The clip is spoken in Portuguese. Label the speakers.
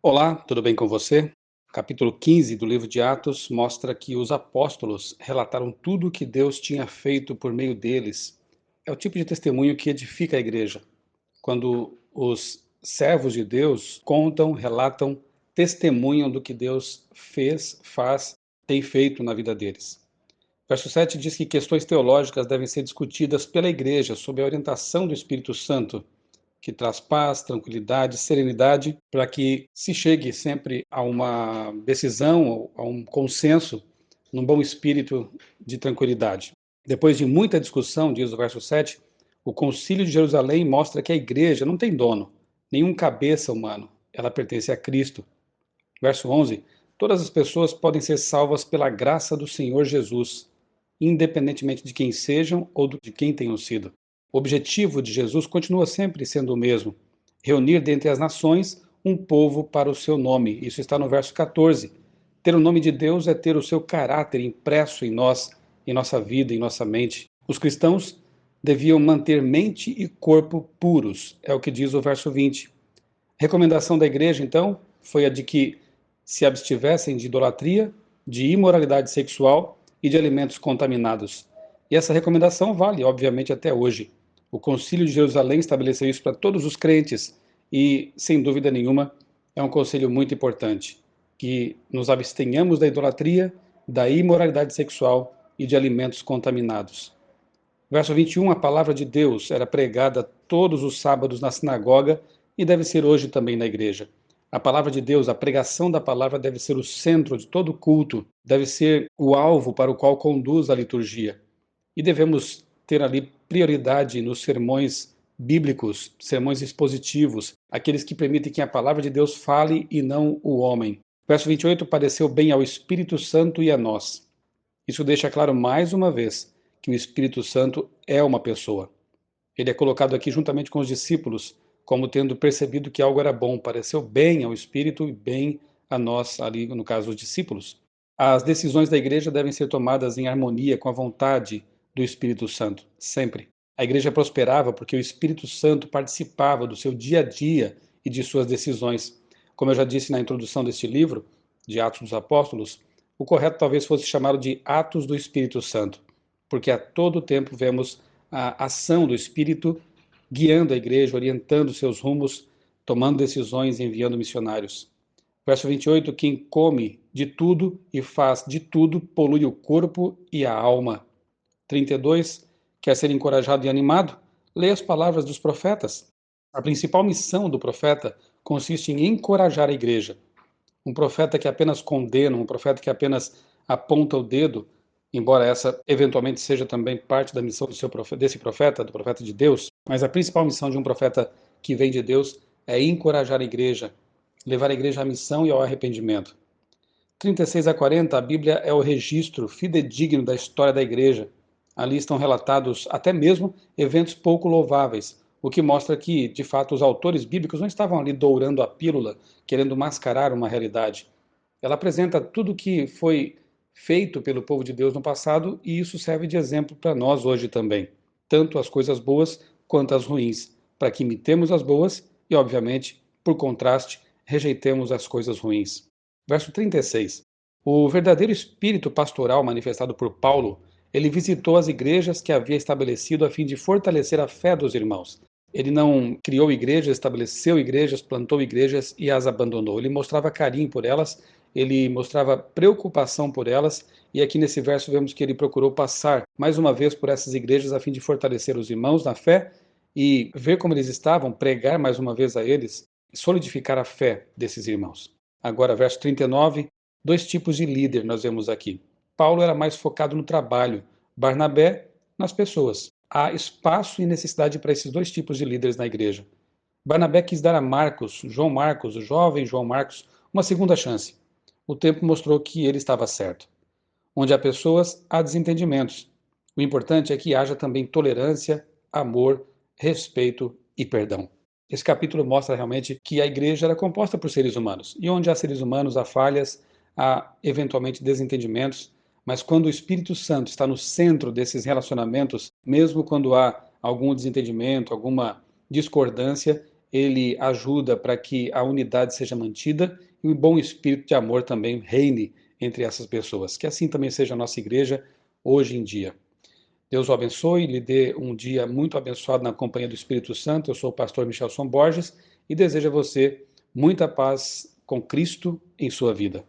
Speaker 1: Olá, tudo bem com você? Capítulo 15 do livro de Atos mostra que os apóstolos relataram tudo o que Deus tinha feito por meio deles. É o tipo de testemunho que edifica a igreja. Quando os servos de Deus contam, relatam, testemunham do que Deus fez, faz, tem feito na vida deles. Verso 7 diz que questões teológicas devem ser discutidas pela igreja sob a orientação do Espírito Santo, que traz paz, tranquilidade, serenidade, para que se chegue sempre a uma decisão, a um consenso, num bom espírito de tranquilidade. Depois de muita discussão, diz o verso 7, o Concílio de Jerusalém mostra que a igreja não tem dono, nenhum cabeça humano, ela pertence a Cristo. Verso 11, todas as pessoas podem ser salvas pela graça do Senhor Jesus, independentemente de quem sejam ou de quem tenham sido. O objetivo de Jesus continua sempre sendo o mesmo: reunir dentre as nações um povo para o seu nome. Isso está no verso 14. Ter o nome de Deus é ter o seu caráter impresso em nós, em nossa vida, em nossa mente. Os cristãos deviam manter mente e corpo puros, é o que diz o verso 20. Recomendação da igreja, então, foi a de que se abstivessem de idolatria, de imoralidade sexual e de alimentos contaminados. E essa recomendação vale, obviamente, até hoje. O Concílio de Jerusalém estabeleceu isso para todos os crentes e, sem dúvida nenhuma, é um conselho muito importante, que nos abstenhamos da idolatria, da imoralidade sexual e de alimentos contaminados. Verso 21, a palavra de Deus era pregada todos os sábados na sinagoga e deve ser hoje também na igreja. A palavra de Deus, a pregação da palavra deve ser o centro de todo culto, deve ser o alvo para o qual conduz a liturgia. E devemos ter ali prioridade nos sermões bíblicos, sermões expositivos, aqueles que permitem que a palavra de Deus fale e não o homem. Verso 28, pareceu bem ao Espírito Santo e a nós. Isso deixa claro mais uma vez que o Espírito Santo é uma pessoa. Ele é colocado aqui juntamente com os discípulos, como tendo percebido que algo era bom, pareceu bem ao Espírito e bem a nós, ali no caso os discípulos. As decisões da igreja devem ser tomadas em harmonia com a vontade do Espírito Santo, sempre. A igreja prosperava porque o Espírito Santo participava do seu dia a dia e de suas decisões. Como eu já disse na introdução deste livro, de Atos dos Apóstolos, o correto talvez fosse chamado de Atos do Espírito Santo, porque a todo tempo vemos a ação do Espírito guiando a igreja, orientando seus rumos, tomando decisões e enviando missionários. Verso 28, quem come de tudo e faz de tudo polui o corpo e a alma. 32, quer ser encorajado e animado? Leia as palavras dos profetas. A principal missão do profeta consiste em encorajar a igreja. Um profeta que apenas condena, um profeta que apenas aponta o dedo, embora essa eventualmente seja também parte da missão desse profeta, do profeta de Deus, mas a principal missão de um profeta que vem de Deus é encorajar a igreja, levar a igreja à missão e ao arrependimento. 36 a 40, a Bíblia é o registro fidedigno da história da igreja. Ali estão relatados até mesmo eventos pouco louváveis, o que mostra que, de fato, os autores bíblicos não estavam ali dourando a pílula, querendo mascarar uma realidade. Ela apresenta tudo o que foi feito pelo povo de Deus no passado e isso serve de exemplo para nós hoje também. Tanto as coisas boas quanto as ruins, para que imitemos as boas e, obviamente, por contraste, rejeitemos as coisas ruins. Verso 36. O verdadeiro espírito pastoral manifestado por Paulo, ele visitou as igrejas que havia estabelecido a fim de fortalecer a fé dos irmãos. Ele não criou igrejas, estabeleceu igrejas, plantou igrejas e as abandonou. Ele mostrava carinho por elas, ele mostrava preocupação por elas, e aqui nesse verso vemos que ele procurou passar mais uma vez por essas igrejas a fim de fortalecer os irmãos na fé e ver como eles estavam, pregar mais uma vez a eles, solidificar a fé desses irmãos. Agora, verso 39, dois tipos de líder nós vemos aqui. Paulo era mais focado no trabalho, Barnabé nas pessoas. Há espaço e necessidade para esses dois tipos de líderes na igreja. Barnabé quis dar a João Marcos, o jovem João Marcos, uma segunda chance. O tempo mostrou que ele estava certo. Onde há pessoas, há desentendimentos. O importante é que haja também tolerância, amor, respeito e perdão. Esse capítulo mostra realmente que a igreja era composta por seres humanos. E onde há seres humanos, há falhas, há eventualmente desentendimentos, mas quando o Espírito Santo está no centro desses relacionamentos, mesmo quando há algum desentendimento, alguma discordância, ele ajuda para que a unidade seja mantida e o bom espírito de amor também reine entre essas pessoas. Que assim também seja a nossa igreja hoje em dia. Deus o abençoe, lhe dê um dia muito abençoado na companhia do Espírito Santo. Eu sou o pastor Michelson Borges e desejo a você muita paz com Cristo em sua vida.